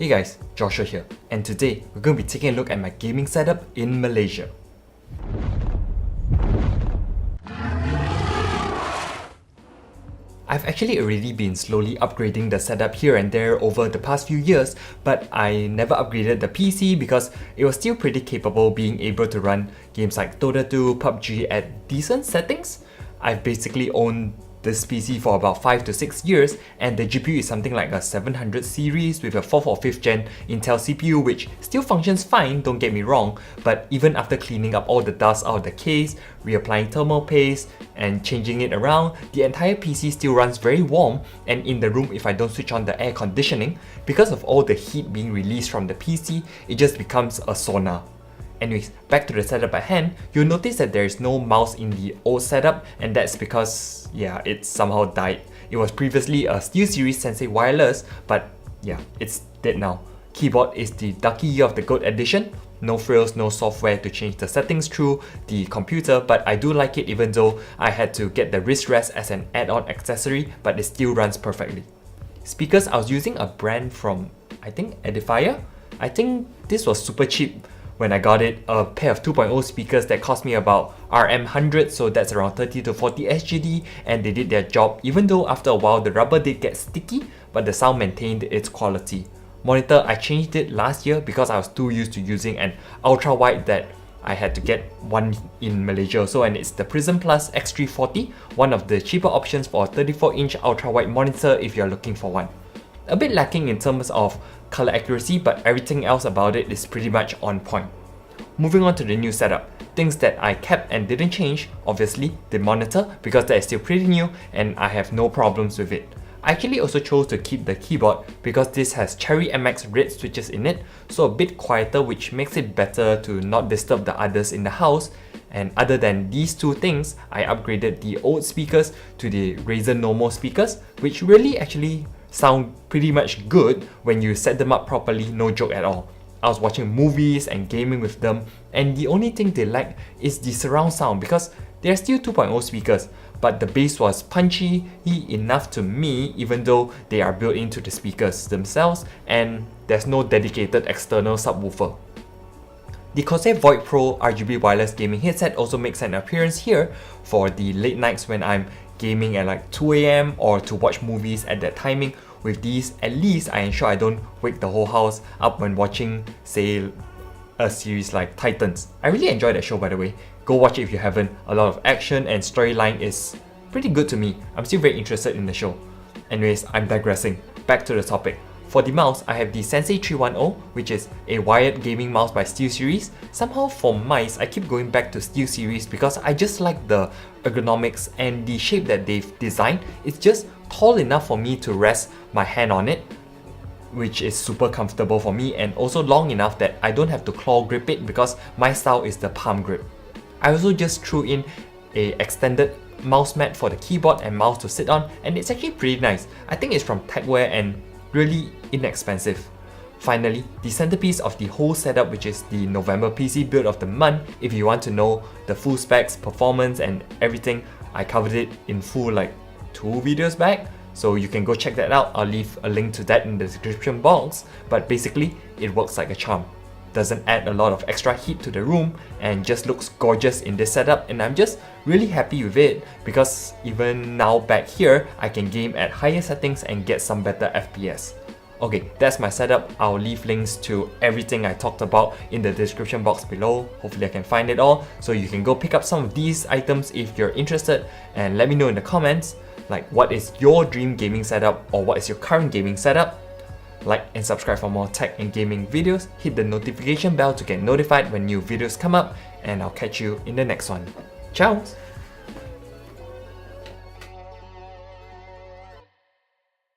Hey guys, Joshua here, and today we're going to be taking a look at my gaming setup in Malaysia. I've actually already been slowly upgrading the setup here and there over the past few years, but I never upgraded the PC because it was still pretty capable being able to run games like Dota 2, PUBG at decent settings. I've basically owned this PC for about 5 to 6 years, and the GPU is something like a 700 series with a 4th or 5th gen Intel CPU, which still functions fine, don't get me wrong, but even after cleaning up all the dust out of the case, reapplying thermal paste, and changing it around, the entire PC still runs very warm, and in the room if I don't switch on the air conditioning, because of all the heat being released from the PC, it just becomes a sauna. Anyways, back to the setup at hand, you'll notice that there is no mouse in the old setup, and that's because, yeah, it somehow died. It was previously a SteelSeries Sensei Wireless, but yeah, it's dead now. Keyboard is the Ducky Year of the Goat edition. No frills, no software to change the settings through the computer, but I do like it even though I had to get the wrist rest as an add-on accessory, but it still runs perfectly. Speakers, I was using a brand from, I think, Edifier? I think this was super cheap when I got it, a pair of 2.0 speakers that cost me about RM100, so that's around 30 to 40 SGD, and they did their job even though after a while the rubber did get sticky, but the sound maintained its quality. Monitor, I changed it last year because I was too used to using an ultra wide that I had to get one in Malaysia, and it's the Prism Plus X340, one of the cheaper options for a 34-inch ultra wide monitor if you're looking for one. A bit lacking in terms of color accuracy, but everything else about it is pretty much on point. Moving on to the new setup, things that I kept and didn't change, obviously the monitor, because that is still pretty new and I have no problems with it. I actually also chose to keep the keyboard because this has Cherry MX red switches in it, so a bit quieter, which makes it better to not disturb the others in the house. And other than these two things, I upgraded the old speakers to the Razer Normal speakers, which really actually sound pretty much good when you set them up properly, no joke at all. I was watching movies and gaming with them, and the only thing they lack is the surround sound because they're still 2.0 speakers, but the bass was punchy enough to me even though they are built into the speakers themselves and there's no dedicated external subwoofer. The Corsair Void Pro RGB wireless gaming headset also makes an appearance here for the late nights when I'm gaming at like 2 AM or to watch movies at that timing. With these, at least I ensure I don't wake the whole house up when watching, say, a series like Titans. I really enjoyed that show, by the way. Go watch it if you haven't. A lot of action and storyline is pretty good to me. I'm still very interested in the show. Anyways, I'm digressing. Back to the topic. For the mouse, I have the Sensei 310, which is a wired gaming mouse by SteelSeries. Somehow for mice, I keep going back to SteelSeries because I just like the ergonomics and the shape that they've designed. It's just tall enough for me to rest my hand on it, which is super comfortable for me, and also long enough that I don't have to claw grip it because my style is the palm grip. I also just threw in a extended mouse mat for the keyboard and mouse to sit on, and it's actually pretty nice. I think it's from Techwear and really inexpensive. Finally, the centerpiece of the whole setup, which is the November PC build of the month. If you want to know the full specs, performance and everything, I covered it in full like 2 videos back, so you can go check that out. I'll leave a link to that in the description box, but basically it works like a charm. Doesn't add a lot of extra heat to the room and just looks gorgeous in this setup, and I'm just really happy with it because even now back here I can game at higher settings and get some better FPS. Okay, that's my setup. I'll leave links to everything I talked about in the description box below. Hopefully I can find it all, so you can go pick up some of these items if you're interested, and let me know in the comments like what is your dream gaming setup or what is your current gaming setup. Like and subscribe for more tech and gaming videos, hit the notification bell to get notified when new videos come up, and I'll catch you in the next one. Ciao!